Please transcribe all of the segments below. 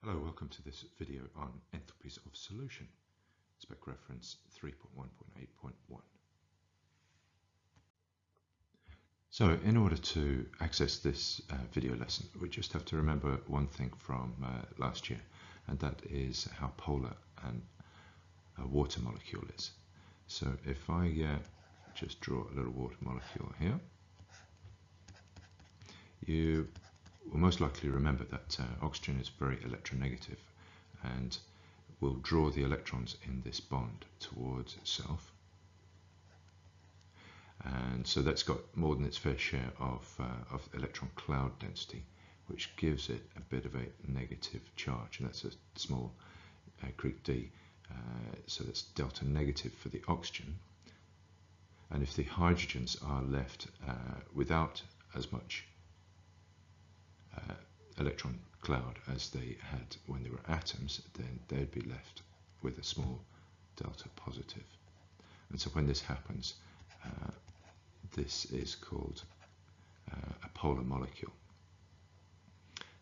Hello, welcome to this video on enthalpies of solution, spec reference 3.1.8.1. So in order to access this video lesson, we just have to remember one thing from last year, and that is how polar a water molecule is. So if I just draw a little water molecule here, you will most likely remember that oxygen is very electronegative and will draw the electrons in this bond towards itself. And so that's got more than its fair share of electron cloud density, which gives it a bit of a negative charge, and that's a small Greek d, so that's delta negative for the oxygen. And if the hydrogens are left without as much electron cloud as they had when they were atoms, then they'd be left with a small delta positive. And so when this happens, this is called a polar molecule.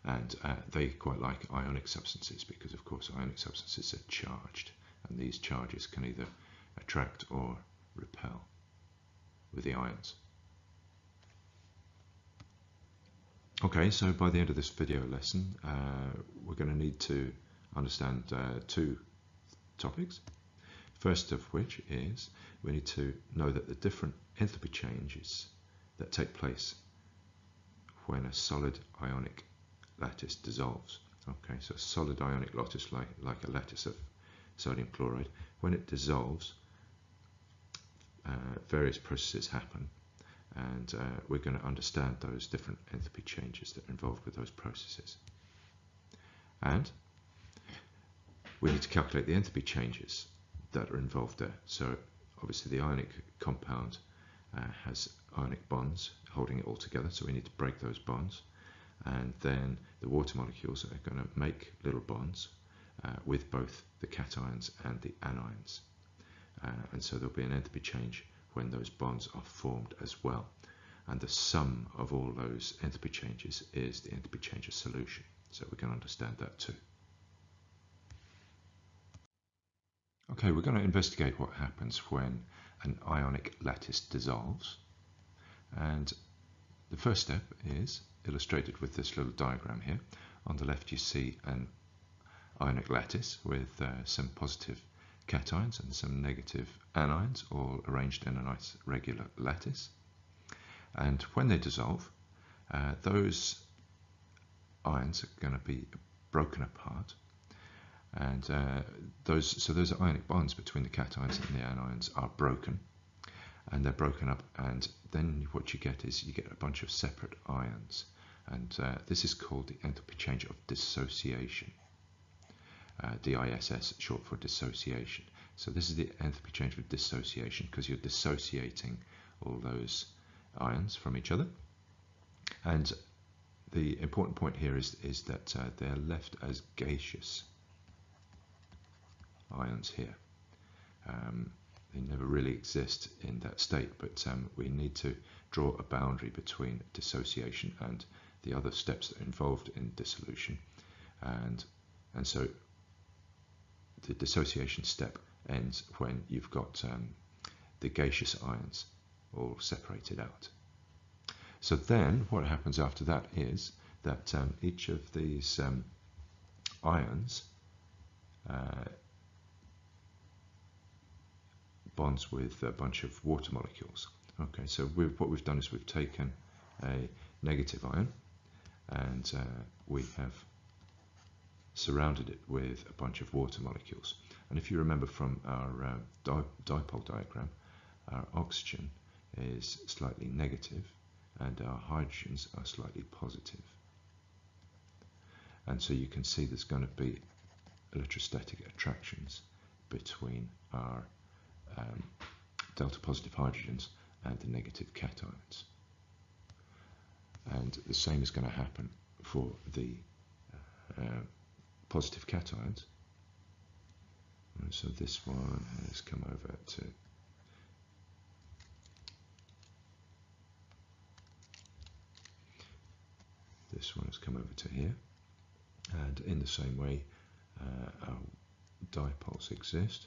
And they quite like ionic substances because, of course, ionic substances are charged, and these charges can either attract or repel with the ions. Okay, so by the end of this video lesson, we're going to need to understand two topics. First of which is we need to know that the different enthalpy changes that take place when a solid ionic lattice dissolves. Okay, so a solid ionic lattice, like a lattice of sodium chloride, when it dissolves, various processes happen. And we're going to understand those different enthalpy changes that are involved with those processes. And we need to calculate the enthalpy changes that are involved there. So obviously the ionic compound has ionic bonds holding it all together, so we need to break those bonds. And then the water molecules are going to make little bonds with both the cations and the anions. And so there'll be an enthalpy change when those bonds are formed as well. And the sum of all those enthalpy changes is the enthalpy change of solution. So we can understand that too. Okay, we're going to investigate what happens when an ionic lattice dissolves. And the first step is illustrated with this little diagram here. On the left you see an ionic lattice with some positive cations and some negative anions, all arranged in a nice regular lattice. And when they dissolve, those ions are going to be broken apart, and those ionic bonds between the cations and the anions are broken, and they're broken up, and then what you get is you get a bunch of separate ions, and this is called the enthalpy change of dissociation. DISS, short for dissociation. So this is the enthalpy change of dissociation because you're dissociating all those ions from each other. And the important point here is that they're left as gaseous ions here. They never really exist in that state, but we need to draw a boundary between dissociation and the other steps that are involved in dissolution. And so the dissociation step ends when you've got the gaseous ions all separated out. So then what happens after that is that each of these ions bonds with a bunch of water molecules. Okay, so what we've done is we've taken a negative ion and we have surrounded it with a bunch of water molecules. And if you remember from our dipole diagram, our oxygen is slightly negative and our hydrogens are slightly positive. And so you can see there's going to be electrostatic attractions between our delta positive hydrogens and the negative cations. And the same is going to happen for the positive cations. And so this one has come over to this one has come over to here, and And in the same way, our dipoles exist,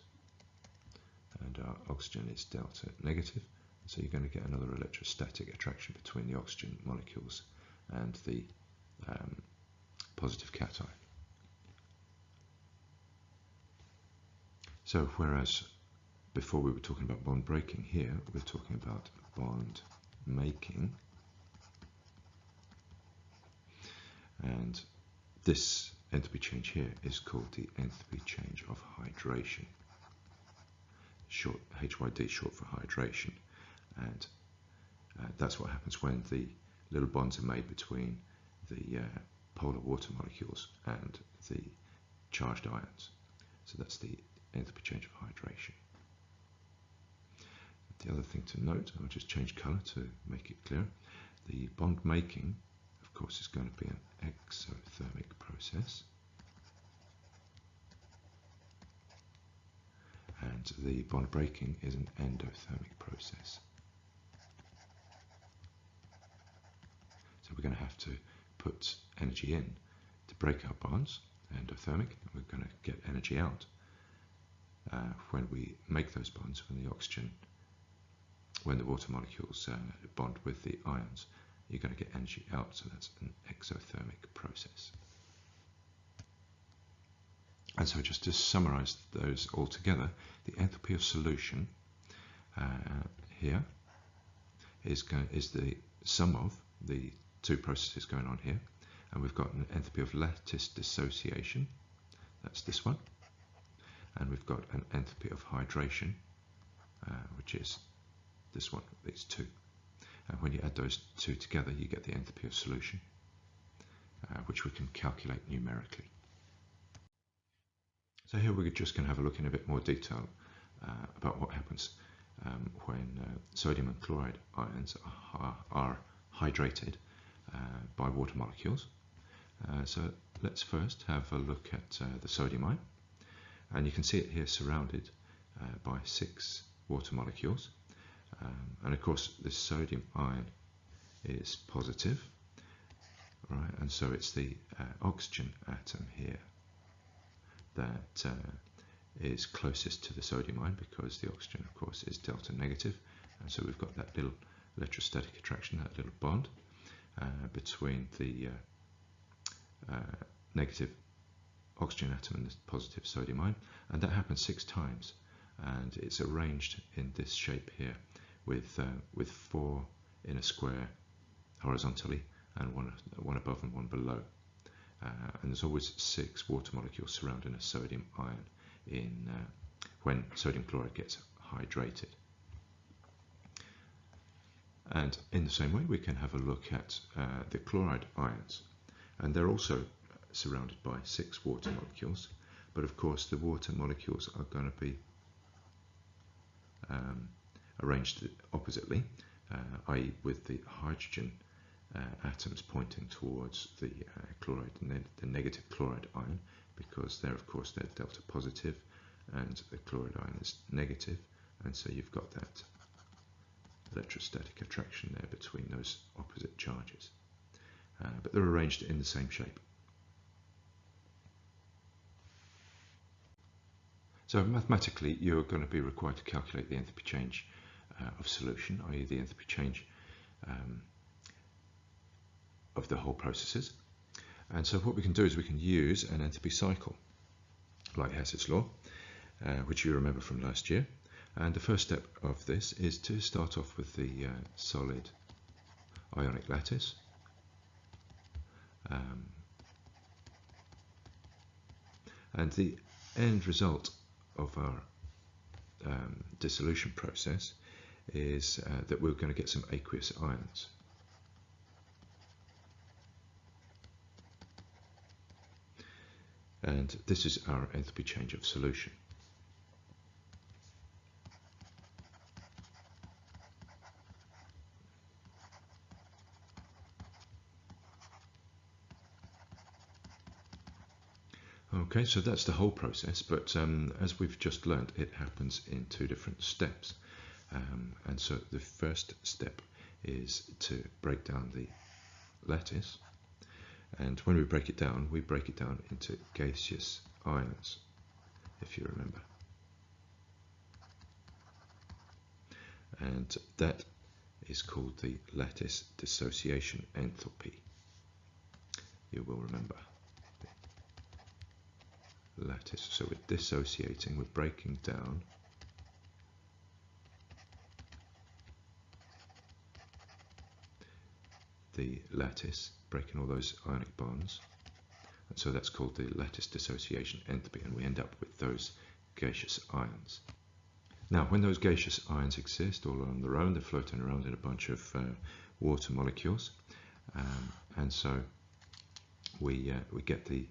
and our oxygen is delta negative. So you're going to get another electrostatic attraction between the oxygen molecules and the positive cation. So whereas before we were talking about bond breaking, here we're talking about bond making. And this enthalpy change here is called the enthalpy change of hydration. Short HYD, short for hydration. And that's what happens when the little bonds are made between the polar water molecules and the charged ions. So that's the enthalpy change of hydration. The other thing to note, I'll just change colour to make it clear. The bond making, of course, is going to be an exothermic process. And the bond breaking is an endothermic process. So we're going to have to put energy in to break our bonds, endothermic, and we're going to get energy out when we make those bonds, when the water molecules bond with the ions, you're going to get energy out, so that's an exothermic process. And so just to summarize those all together, the enthalpy of solution here is the sum of the two processes going on here, and we've got an enthalpy of lattice dissociation, that's this one, and we've got an enthalpy of hydration, which is this one, these two. And when you add those two together, you get the enthalpy of solution, which we can calculate numerically. So here we're just going to have a look in a bit more detail about what happens when sodium and chloride ions are hydrated by water molecules. So let's first have a look at the sodium ion, and you can see it here surrounded by 6 water molecules, and of course this sodium ion is positive, right? And so it's the oxygen atom here that is closest to the sodium ion, because the oxygen of course is delta negative, and so we've got that little electrostatic attraction, that little bond between the negative oxygen atom and the positive sodium ion, and that happens 6 times, and it's arranged in this shape here with 4 in a square horizontally, and one above and one below. And there's always 6 water molecules surrounding a sodium ion when sodium chloride gets hydrated. And in the same way, we can have a look at the chloride ions, and they're also surrounded by 6 water molecules, but of course the water molecules are going to be arranged oppositely, i.e. with the hydrogen atoms pointing towards the chloride, the negative chloride ion, because they're delta positive and the chloride ion is negative, and so you've got that electrostatic attraction there between those opposite charges, but they're arranged in the same shape. So mathematically you're going to be required to calculate the enthalpy change of solution, i.e. the enthalpy change of the whole processes. And so what we can do is we can use an enthalpy cycle like Hess's law, which you remember from last year. And the first step of this is to start off with the solid ionic lattice, and the end result of our dissolution process is that we're going to get some aqueous ions. And this is our enthalpy change of solution. Okay, so that's the whole process, but as we've just learned, it happens in 2 different steps. And so the first step is to break down the lattice, And when we break it down into gaseous ions, if you remember. And that is called the lattice dissociation enthalpy. You will remember. Lattice. So we're dissociating, we're breaking down the lattice, breaking all those ionic bonds, and so that's called the lattice dissociation enthalpy, and we end up with those gaseous ions. Now, when those gaseous ions exist all on their own, they're floating around in a bunch of water molecules, and so we get the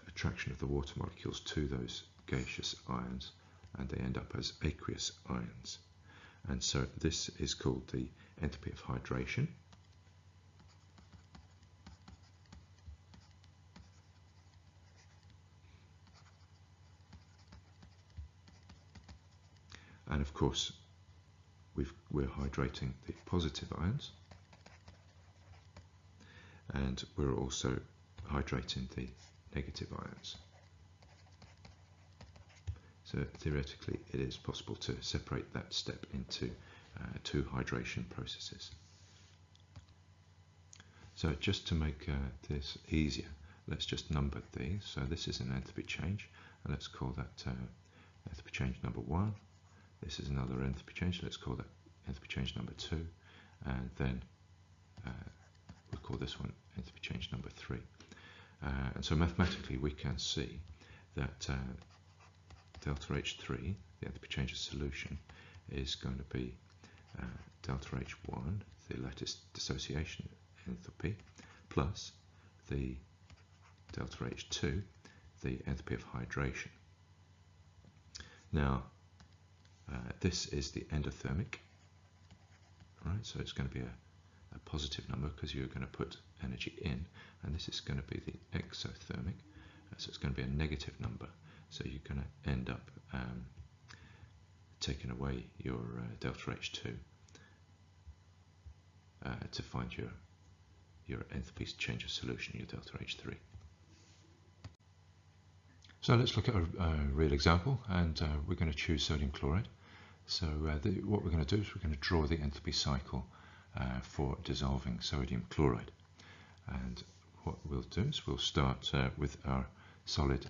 attraction of the water molecules to those gaseous ions, and they end up as aqueous ions. And so this is called the enthalpy of hydration. And of course, we're hydrating the positive ions, and we're also hydrating the negative ions. So theoretically, it is possible to separate that step into two hydration processes. So just to make this easier, let's just number these. So this is an enthalpy change, and let's call that enthalpy change number 1. This is another enthalpy change, let's call that enthalpy change number 2, and then we'll call this one enthalpy change number 3. And so mathematically we can see that delta H3, the enthalpy change of solution, is going to be delta H1, the lattice dissociation enthalpy, plus the delta H2, the enthalpy of hydration. Now, this is the endothermic, right? So it's going to be a positive number because you're going to put energy in, and this is going to be the exothermic, so it's going to be a negative number. So you're going to end up taking away your delta H2 to find your enthalpy change of solution, your delta H3. So let's look at a real example, and we're going to choose sodium chloride. So what we're going to do is we're going to draw the enthalpy cycle for dissolving sodium chloride. And what we'll do is we'll start with our solid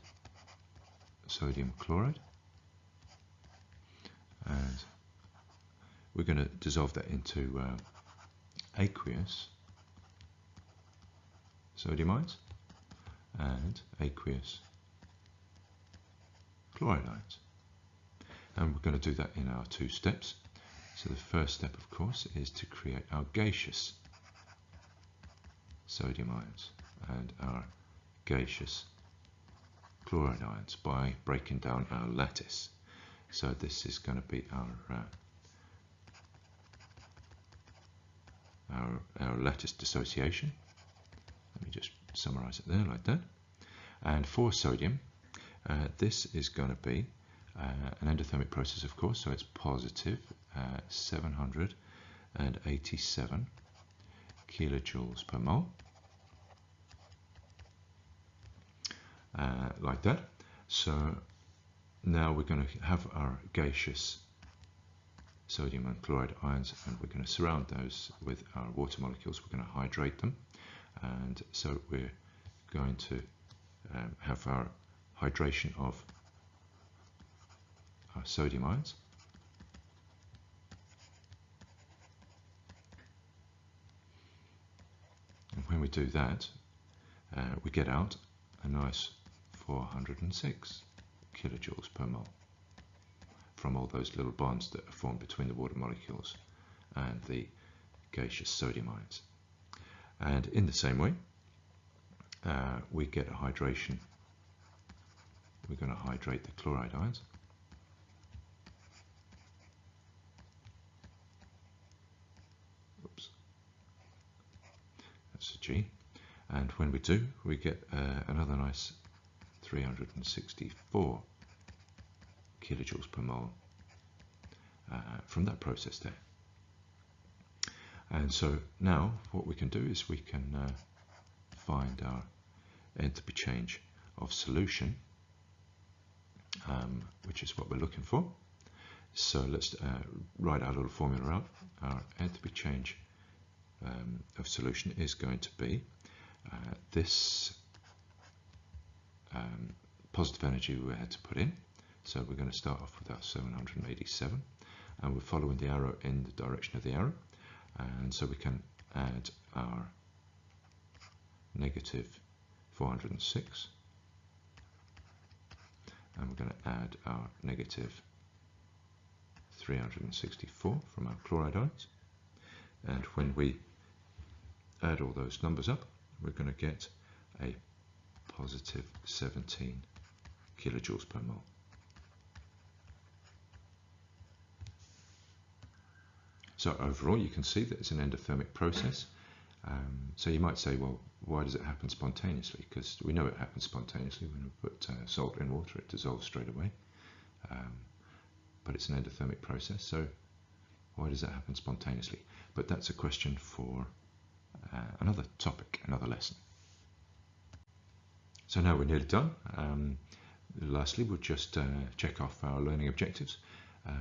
sodium chloride, and we're going to dissolve that into aqueous sodium ions and aqueous chloride ions. And we're going to do that in our two steps. So the first step, of course, is to create our gaseous sodium ions and our gaseous chloride ions by breaking down our lattice. So this is going to be our lattice dissociation. Let me just summarize it there like that. And for sodium, this is going to be an endothermic process, of course, so it's positive 787 kilojoules per mole, like that. So now we're going to have our gaseous sodium and chloride ions, and we're going to surround those with our water molecules. We're going to hydrate them, and so we're going to have our hydration of our sodium ions. And when we do that, we get out a nice 406 kilojoules per mole from all those little bonds that are formed between the water molecules and the gaseous sodium ions. And in the same way, we get a hydration. We're going to hydrate the chloride ions. Oops. That's a G. And when we do, we get another nice 364 kilojoules per mole from that process there. And so now what we can do is we can find our enthalpy change of solution, which is what we're looking for. So let's write our little formula up. Our enthalpy change of solution is going to be this positive energy we had to put in. So we're going to start off with our 787, and we're following the arrow in the direction of the arrow, and so we can add our negative 406, and we're going to add our negative 364 from our chloride ions, and when we add all those numbers up, we're going to get a positive 17 kilojoules per mole. So overall, you can see that it's an endothermic process. So you might say, well, why does it happen spontaneously? Because we know it happens spontaneously. When we put salt in water, it dissolves straight away. But it's an endothermic process, so why does that happen spontaneously? But that's a question for another topic, another lesson. So now we're nearly done. Lastly, we'll just check off our learning objectives.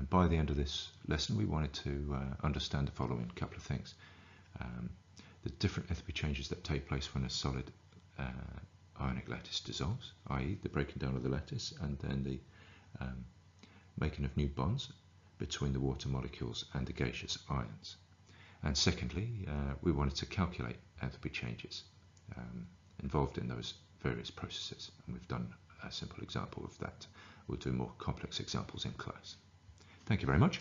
By the end of this lesson, we wanted to understand the following couple of things. The different enthalpy changes that take place when a solid ionic lattice dissolves, i.e. the breaking down of the lattice and then the making of new bonds between the water molecules and the gaseous ions. And secondly, we wanted to calculate enthalpy changes involved in those various processes, and we've done a simple example of that. We'll do more complex examples in class. Thank you very much.